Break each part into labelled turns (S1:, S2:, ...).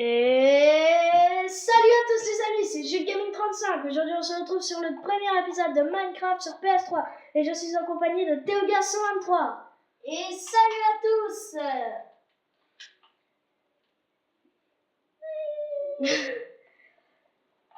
S1: Et salut à tous les amis, c'est Jules Gaming 35. Aujourd'hui on se retrouve sur le premier épisode de Minecraft sur PS3 et je suis en compagnie de Théoga 123.
S2: Et salut à tous.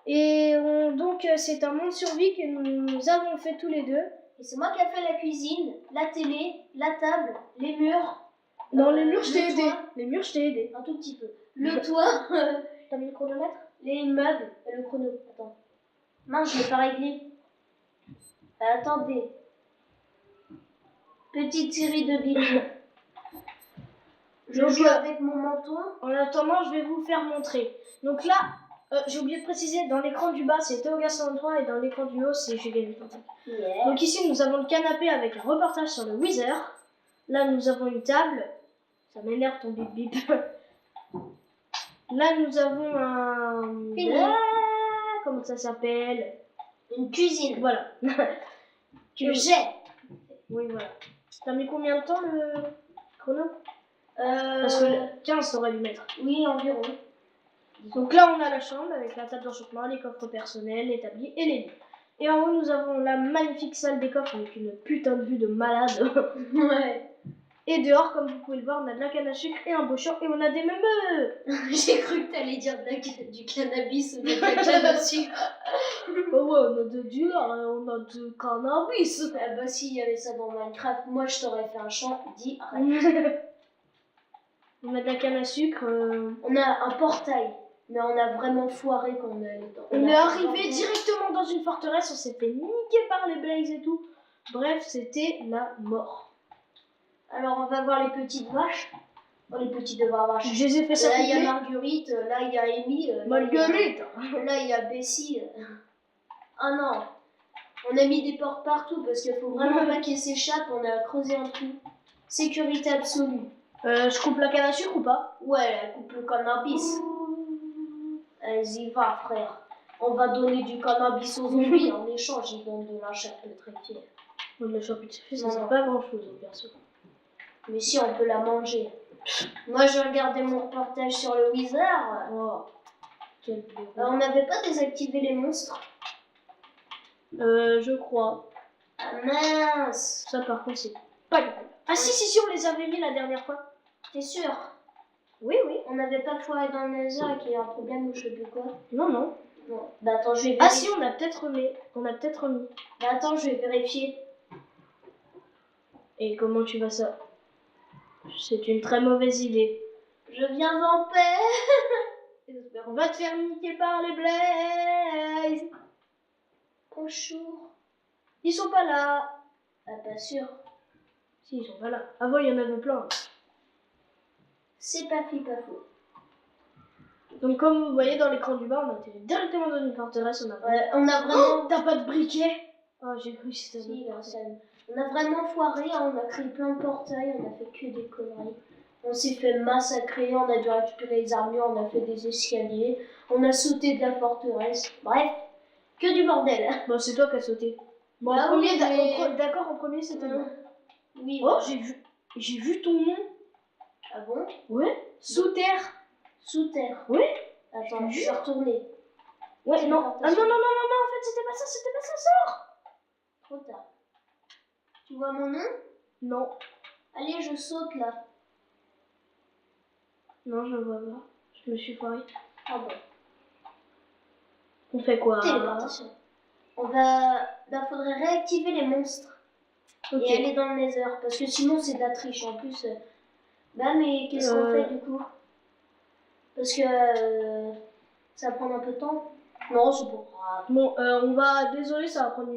S1: Et donc c'est un monde survie que nous avons fait tous les deux.
S2: Et c'est moi qui ai fait la cuisine, la télé, la table, les murs.
S1: Non, les murs je t'ai
S2: le
S1: aidé.
S2: toit.
S1: Les murs je t'ai aidé.
S2: Un tout petit peu. Le toit,
S1: T'as mis le chronomètre?
S2: les meubles, le chrono. Attends. Mince, je l'ai pas réglé. Attendez. Petite série de billes. Je
S1: Donc,
S2: joue avec mon manteau.
S1: En attendant, je vais vous faire montrer. Donc là, j'ai oublié de préciser, dans l'écran du bas c'est Théoga 123 et dans l'écran du haut c'est Jules Gaming 35.
S2: Yeah.
S1: Donc ici nous avons le canapé avec un reportage sur le Wither. Là nous avons une table. Ça m'énerve ton bip bip. Là nous avons un...
S2: Fini.
S1: Comment ça s'appelle?
S2: Une cuisine.
S1: Voilà.
S2: Que j'ai.
S1: Oui voilà. T'as mis combien de temps le chrono? Parce que 15 t'aurais dû mettre.
S2: Oui, environ.
S1: Donc là on a la chambre avec la table d'enchantement, les coffres personnels, l'établi et les lits. Et en haut nous avons la magnifique salle des coffres avec une putain de vue de malade.
S2: Ouais.
S1: Et dehors, comme vous pouvez le voir, on a de la canne à sucre et un beau champ et on a des meumeux.
S2: J'ai cru que t'allais dire du cannabis ou de la canne à sucre.
S1: Oh ouais, on a de dur, on a de cannabis.
S2: Ah bah si, il y avait ça dans Minecraft, moi je t'aurais fait un champ direct.
S1: On a de la canne à sucre.
S2: On a un portail, mais on a vraiment foiré quand on est allé dedans.
S1: On est arrivé directement dans une forteresse, on s'est fait niquer par les blazes et tout. Bref, c'était la mort.
S2: Alors on va voir les petites vaches. Oh, les petites vaches.
S1: Je les ai fait ça.
S2: Là il y a Marguerite, là il y a Amy.
S1: Marguerite.
S2: Là il y a Bessie. Ah non. On a mis des portes partout parce qu'il faut vraiment pas qu'elles s'échappent. On a creusé un trou. Sécurité absolue.
S1: Je coupe la canne à sucre ou pas?
S2: Ouais, elle coupe le cannabis. Vas-y, va, frère. On va donner du cannabis aux zombies. En échange, ils donnent de la chair pétrifiée.
S1: On de la chair pétrifiée, ça
S2: Non,
S1: sert
S2: non.
S1: pas grand chose, perso.
S2: Mais si, on peut la manger. Moi, je regardais mon reportage sur le Wither.
S1: Oh. Quel bleu.
S2: On n'avait pas désactivé les monstres.
S1: Je crois.
S2: Ah mince.
S1: Ça, par contre, c'est pas grave. Ah, si, on les avait mis la dernière fois.
S2: T'es sûr?
S1: Oui.
S2: On n'avait pas foiré dans le laser et qu'il y a un problème ou je sais plus quoi.
S1: Non.
S2: Non. Bah attends, je vais vérifier.
S1: Ah, si, on a peut-être remis.
S2: Bah attends, je vais vérifier.
S1: Et comment tu vas ça? C'est une très mauvaise idée.
S2: Je viens en paix.
S1: On va te faire niquer par les blazes.
S2: Bonjour.
S1: Ils sont pas là.
S2: Ah, pas sûr.
S1: Si, ils sont pas là. Avant, il y en avait plein.
S2: C'est pas fait, pas faux.
S1: Donc, comme vous voyez dans l'écran du bas, on a atterri directement dans une forteresse.
S2: Ouais, on a vraiment...
S1: Oh, t'as pas de briquet? Oh, j'ai cru que c'était
S2: Si,
S1: bon.
S2: personne. On a vraiment foiré, hein, on a créé plein de portails, on a fait que des conneries. On s'est fait massacrer, on a dû récupérer les armures, on a fait des escaliers, on a sauté de la forteresse. Bref, que du bordel.
S1: Bon, c'est toi qui as sauté. Bon,
S2: Bah
S1: en premier,
S2: oui, mais-
S1: d'accord, en premier, c'était moi.
S2: Oui.
S1: Oh, j'ai vu ton nom.
S2: Ah bon?
S1: Ouais. Sous terre.
S2: Sous terre.
S1: Oui.
S2: Attends, je vais retourner.
S1: Ouais, non. Ah,
S2: Attention.
S1: non, en fait, c'était pas ça, sort.
S2: Trop tard. Tu vois mon nom?
S1: Non.
S2: Allez, je saute là.
S1: Non, je vois pas. Je me suis foirée.
S2: Ah bon.
S1: On fait quoi?
S2: Téléportation. On va... Bah, faudrait réactiver les monstres.
S1: Ok.
S2: Et aller dans le nether. Parce que sinon, c'est de la triche. En plus... Bah, mais qu'est-ce qu'on fait du coup? Parce que... ça va prendre un peu de temps. Non, c'est pas grave.
S1: Bon, on va... Désolé, ça va prendre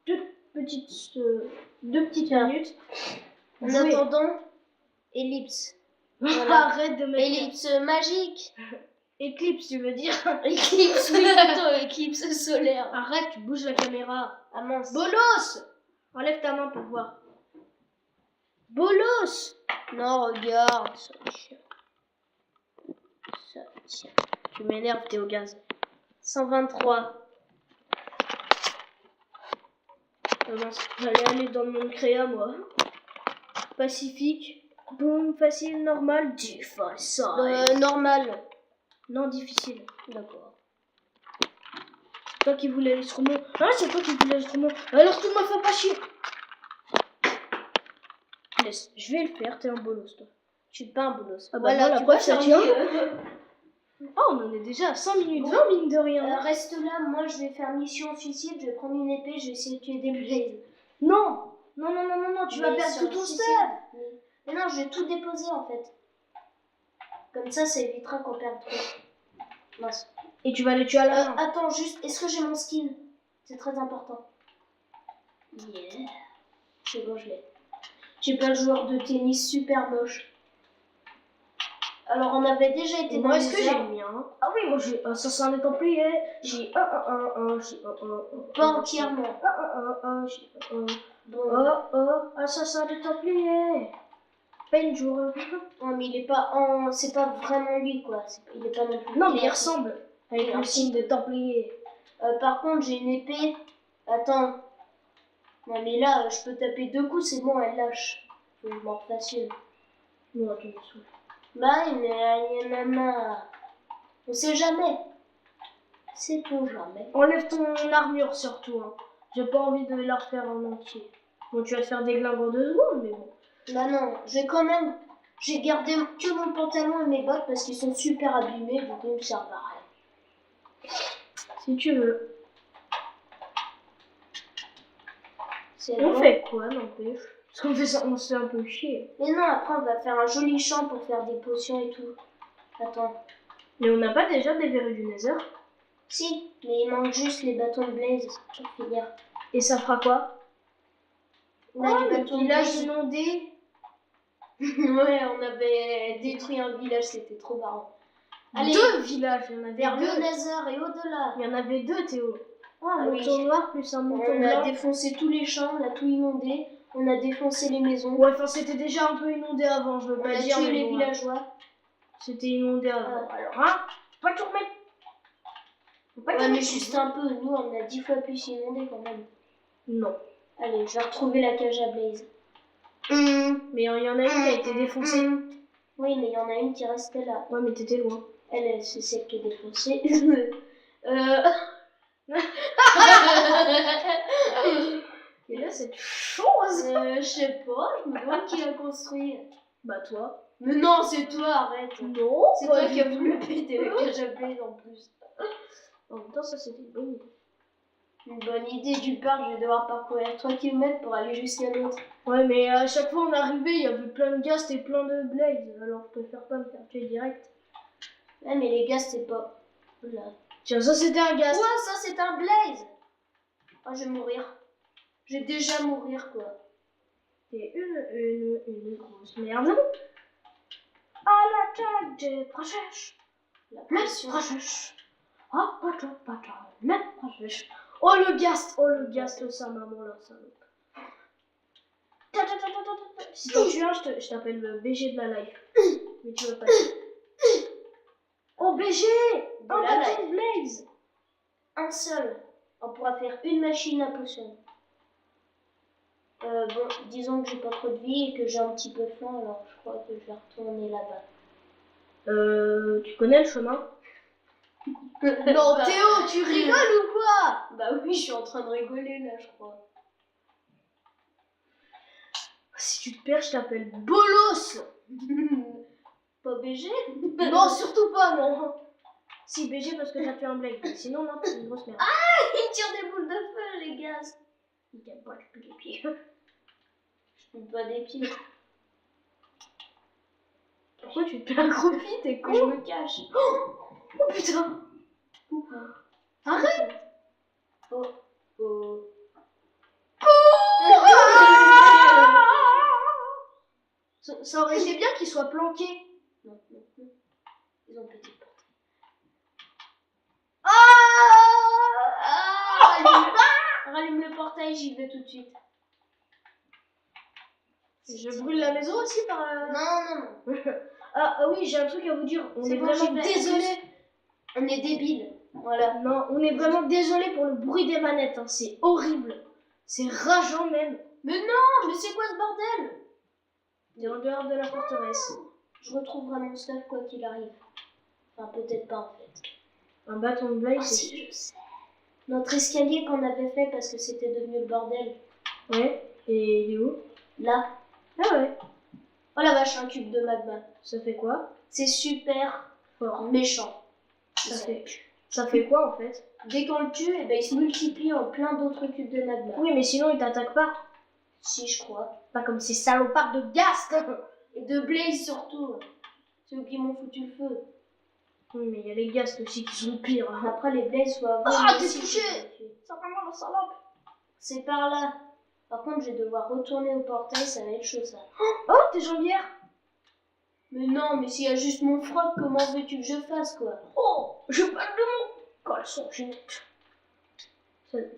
S1: deux petites minutes.
S2: En
S1: Oui.
S2: attendant, ellipse. Voilà.
S1: Arrête de mettre...
S2: Ellipse magique.
S1: Éclipse, tu veux dire?
S2: Éclipse, oui, plutôt éclipse solaire.
S1: Arrête, tu bouges la caméra.
S2: Ah mince.
S1: Bolos! Enlève ta main pour voir. Bolos!
S2: Non, regarde. Ça tient. Ça tient.
S1: Tu m'énerves, t'es au gaz.
S2: 123.
S1: J'allais aller dans le monde créa, moi. Pacifique. Boum, facile, normal. Difficile.
S2: Normal.
S1: Non, difficile.
S2: D'accord.
S1: C'est toi qui voulais l'instrument. Ah, c'est toi qui voulais l'instrument. Alors tu me fais pas chier. Laisse, je vais le faire, t'es un bolos, toi.
S2: Je suis pas un bolos.
S1: Ah bah
S2: voilà,
S1: non, la
S2: tu vois,
S1: preuve, ça
S2: Charlie,
S1: tient. Oh, on en est déjà à 5 minutes
S2: Bon.
S1: 20, mine de rien.
S2: reste là, moi je vais faire mission suicide, je vais prendre une épée, je vais essayer de tuer des blazes.
S1: Non, non, non, non, non, non, tu vas
S2: Mais
S1: perdre
S2: c'est
S1: tout
S2: un
S1: ton
S2: suicide.
S1: stuff.
S2: Mais non, je vais tout déposer en fait. Comme ça évitera qu'on perde trop. Mince.
S1: Et tu vas les tuer à la main.
S2: Attends, juste, est-ce que j'ai mon skin? C'est très important. Yeah. C'est bon, je l'ai. J'ai pas le joueur de tennis super moche. Alors, on avait déjà été
S1: Et
S2: dans
S1: moi,
S2: les
S1: est-ce que j'ai
S2: heures.
S1: le mien? Ah oui, moi j'ai ça c'est un templier. J'ai
S2: Pas entièrement. Bon.
S1: Assassin de templier. Penjour.
S2: Non, mais il est pas en... C'est pas vraiment lui, quoi. Il est pas non plus...
S1: Non, mais il ressemble. Avec
S2: Il
S1: le signe de templier.
S2: Par contre, j'ai une épée. Attends. Non, mais là, je peux taper 2 coups, c'est bon, elle lâche. Faut une mort facile.
S1: Non, attends, je souffle.
S2: Bah, mais il y en a marre. On sait jamais. Sait-on jamais.
S1: Enlève ton armure surtout. Hein. J'ai pas envie de la refaire en entier. Bon, tu vas te faire déglinguer en 2 secondes, mais bon.
S2: Bah non, j'ai quand même... J'ai gardé que mon pantalon et mes bottes parce qu'ils sont super abîmés, du coup ils me servent à rien.
S1: Si tu veux.
S2: C'est
S1: On
S2: bon.
S1: fait quoi, n'empêche? Parce qu'on fait ça, on se fait un peu chier.
S2: Mais non, après on va faire un joli champ pour faire des potions et tout. Attends.
S1: Mais on n'a pas déjà des verrues du Nether?
S2: Si, mais il manque juste les bâtons de blaze pour finir.
S1: Et ça fera quoi?
S2: On a les
S1: le
S2: bâtons de
S1: village
S2: blaze.
S1: inondé.
S2: Ouais, on avait détruit un village, c'était trop marrant. Allez,
S1: 2 villages, il y en avait
S2: vers le
S1: 2.
S2: Nether et au-delà.
S1: Il y en avait 2, Théo.
S2: Ah
S1: Un
S2: oui.
S1: mouton noir plus un mouton
S2: On a
S1: blanc.
S2: défoncé tous les champs, on a tout inondé, on a défoncé les maisons,
S1: Ouais, enfin c'était déjà un peu inondé avant, je veux
S2: on
S1: pas
S2: a
S1: dire.
S2: tué
S1: Mais
S2: les
S1: bon,
S2: villageois.
S1: c'était inondé avant.
S2: Ah.
S1: Alors, hein? Faut pas tout remettre. Faut pas tout
S2: Ouais, mais
S1: remettre.
S2: juste un peu, nous on a 10 fois plus inondé quand même.
S1: Non.
S2: Allez, je vais retrouver la cage à blaze.
S1: Mais il y en a une qui a été défoncée.
S2: Oui, mais il y en a une qui restait là.
S1: Ouais, mais t'étais loin.
S2: Elle, c'est celle qui est défoncée.
S1: Et là, cette chose.
S2: Je sais pas, je me demande qui l'a construit.
S1: Bah, toi.
S2: Mais non, c'est toi, arrête.
S1: Non,
S2: C'est toi qui as voulu péter la cage à blaze en plus.
S1: En même temps, ça c'était une bonne idée.
S2: Une bonne idée du parc, je vais devoir parcourir 3 km pour aller jusqu'à l'autre.
S1: Ouais, mais à chaque fois on arrivait, il y avait plein de ghast et plein de blazes. Alors je préfère pas me faire tuer direct.
S2: Ouais, mais les gars, c'est pas. Là.
S1: Tiens, ça c'était un ghast.
S2: Ouais, ça c'est un blaze. Oh, je vais mourir. Je vais déjà mourir, quoi.
S1: C'est une grosse merde. À l'attaque des proches.
S2: La
S1: Le
S2: pression.
S1: proche. Ah, pas le proche. Oh le ghast, sa maman la salope. Si t'en tues un, je t'appelle le BG de la life. Mais tu veux pas dire. Oh BG!
S2: De
S1: Un
S2: la
S1: bâton de blaze!
S2: Un seul. On pourra faire une machine à potion. Bon, disons que j'ai pas trop de vie et que j'ai un petit peu faim, alors je crois que je vais retourner là-bas.
S1: Tu connais le chemin? Non, Théo, tu rigoles ou quoi?
S2: Bah oui, je suis en train de rigoler là, je crois.
S1: Si tu te perds, je t'appelle Bolos!
S2: Pas BG?
S1: Non, surtout pas, non! Si, BG parce que t'as tué un blague. Sinon, non, t'es une grosse merde.
S2: Ils tirent des boules de feu, les gars.
S1: Il t'aime pas, je pue les pieds.
S2: Je peux pas des pieds.
S1: Pourquoi tu te fais accroupi? T'es
S2: Que je
S1: con?
S2: me cache.
S1: Oh putain! Arrête!
S2: Oh. Oh.
S1: Ça aurait été bien qu'il soit planqué.
S2: Non, non, non. Ils ont pété le portail. Rallume le portail, j'y vais tout de suite.
S1: Je brûle la maison aussi par
S2: Non.
S1: Ah oui, j'ai un truc à vous dire. On
S2: C'est
S1: est
S2: bon,
S1: vraiment
S2: j'y vais.
S1: désolé.
S2: On est débiles. Voilà.
S1: Non, on est vraiment désolé pour le bruit des manettes. Hein. C'est horrible. C'est rageant même.
S2: Mais non, mais c'est quoi ce bordel?
S1: T'es en dehors de la forteresse.
S2: Je retrouverai mon stuff quoi qu'il arrive. Enfin, peut-être pas en fait.
S1: Un bâton de Blaze,
S2: Ah si, je sais. Notre escalier qu'on avait fait parce que c'était devenu le bordel.
S1: Ouais, et il est où?
S2: Là.
S1: Ah ouais.
S2: Oh la vache, un cube de magma.
S1: Ça fait quoi?
S2: C'est super
S1: Fort.
S2: méchant.
S1: Ça fait quoi en fait?
S2: Dès qu'on le tue, eh ben, il se multiplie en plein d'autres cubes de magma.
S1: Oui, mais sinon il t'attaque pas.
S2: Si, je crois.
S1: Pas comme ces salopards de Ghast.
S2: Et de Blaze surtout. Ceux qui m'ont foutu le feu.
S1: Oui, mais il y a les Ghast aussi qui sont pires.
S2: Après, les Blaze soient avoués.
S1: Ah,
S2: mais
S1: t'es
S2: aussi,
S1: touché.
S2: je vais tuer.
S1: Ça vraiment la salope.
S2: C'est par là. Par contre, je vais devoir retourner au portail, ça va être chaud ça.
S1: Oh, t'es jambière.
S2: Mais non, mais s'il y a juste mon froc, comment veux-tu que je fasse quoi?
S1: Oh, je parle de mon caleçon génique.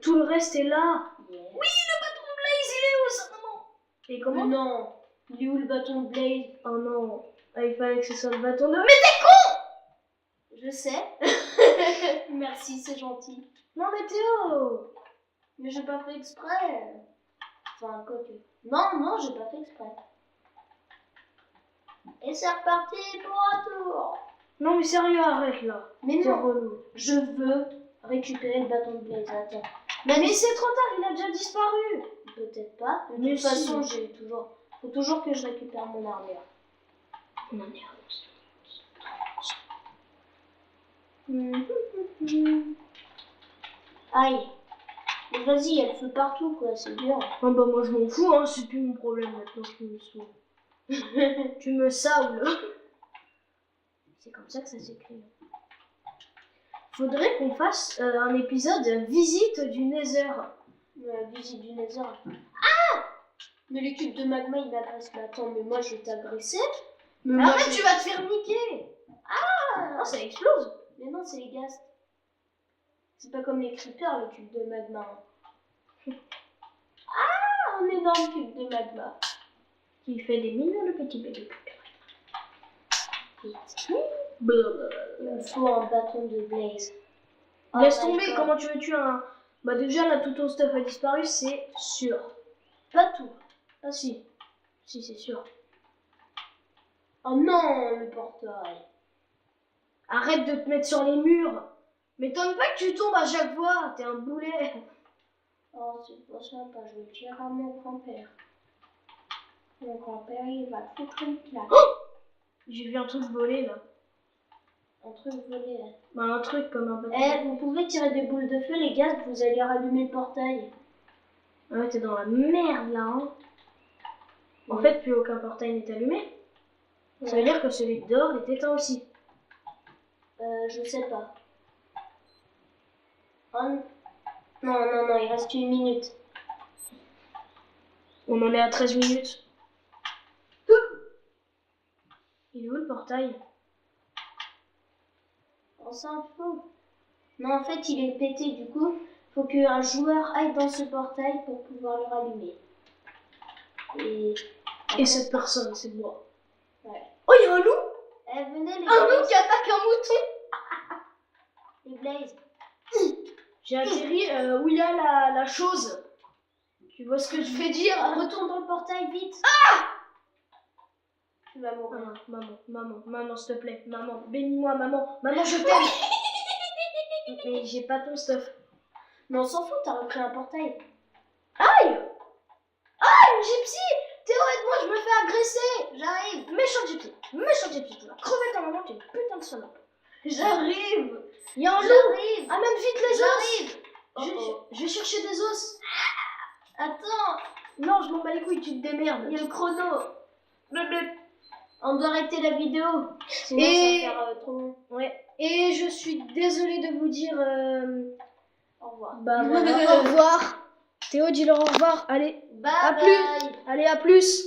S1: Tout le reste est là.
S2: Yeah.
S1: Oui, le bâton de Blaze, il est où ça, maman? Et
S2: Mais
S1: comment?
S2: non, il est où le bâton de Blaze?
S1: Oh non, ah, il fallait que ce soit le bâton de... Mais t'es con!
S2: Je sais. Merci, c'est gentil.
S1: Non mais Théo!
S2: Mais j'ai pas fait exprès. Enfin, quoi que. Non, j'ai pas fait exprès. Et c'est reparti pour un tour.
S1: Non mais sérieux, arrête là.
S2: Mais
S1: C'est
S2: non,
S1: relou.
S2: je veux récupérer le bâton de Blaze. Attends.
S1: Mais c'est trop tard, il a déjà disparu.
S2: Peut-être pas. De
S1: Mais
S2: toute façon,
S1: si.
S2: faut toujours que je récupère mon armure.
S1: Non mais
S2: Aïe. Mais vas-y, elle feu partout quoi, c'est dur.
S1: ah bah moi je m'en fous, hein, c'est plus mon problème maintenant que tu me saoules. Tu me saoules. C'est comme ça que ça s'écrit. Faudrait qu'on fasse un épisode visite du Nether.
S2: La visite du Nether. Ah! Mais les cubes de magma ils m'agressent. Mais attends, mais moi je vais t'agresser. Mais moi,
S1: Arrête, tu vas te faire niquer. Ah, non, ça explose.
S2: Mais non, c'est les ghasts. C'est pas comme les creepers, les cubes de magma. Ah, un énorme cube de magma.
S1: Qui fait des millions de petits bébés.
S2: Il me faut un bâton de Blaze.
S1: Laisse
S2: Oh my
S1: tomber,
S2: God.
S1: comment tu veux tuer un... Bah déjà là tout ton stuff a disparu, c'est sûr.
S2: Pas tout.
S1: Ah si. Si c'est sûr.
S2: Oh non, le portail.
S1: Arrête de te mettre sur les murs. M'étonne pas que tu tombes à chaque fois, t'es un boulet.
S2: Oh, c'est pas sympa, je vais le dire à mon grand-père. Mon grand-père, il va foutre une claque.
S1: J'ai vu un truc voler là.
S2: Un truc volé. Là.
S1: Bah un truc comme un bâton.
S2: Eh, vous pouvez tirer des boules de feu, les gars, vous allez rallumer le portail.
S1: Ah ouais, t'es dans la merde là, hein. En fait, plus aucun portail n'est allumé. Ça veut dire que celui de dehors est éteint aussi.
S2: Je sais pas. Oh, non, il reste 1 minute.
S1: On en est à 13 minutes. Il est où le portail?
S2: On s'en fout. Non, en fait, il est pété, du coup, faut qu'un joueur aille dans ce portail pour pouvoir le rallumer.
S1: Et cette personne, c'est moi.
S2: Ouais.
S1: Oh, il y a un loup!
S2: Eh, venez, les
S1: Un loup
S2: Blaze.
S1: qui attaque un mouton!
S2: Les Blaze.
S1: J'ai atterri où il y a la chose. Tu vois ce que je fais dire?
S2: Retourne dans le portail, vite. Tu vas mourir.
S1: Maman, s'il te plaît. Maman, bénis-moi, maman. Maman, je t'aime. Mais j'ai pas ton stuff.
S2: Mais on s'en fout, t'as repris un portail.
S1: Aïe! Aïe, gypsy! Théo, aide-moi, je me fais agresser!
S2: J'arrive.
S1: Méchant gypsy, tu vas crever ta maman, tu es une putain de salope.
S2: J'arrive.
S1: Il y a un loup!
S2: J'arrive.
S1: Amène vite les os!
S2: J'arrive.
S1: Je vais chercher des os.
S2: Attends,
S1: Non, je m'en bats les couilles, tu te
S2: il
S1: démerdes.
S2: y a le chrono. On doit arrêter la vidéo. Sinon,
S1: Et-
S2: ça va faire trop long.
S1: Ouais. Et je suis désolée de vous dire...
S2: Au revoir.
S1: Bah voilà, au revoir. Théo, dis-leur au revoir. Allez,
S2: Bye
S1: à
S2: bye.
S1: plus. Allez, à plus.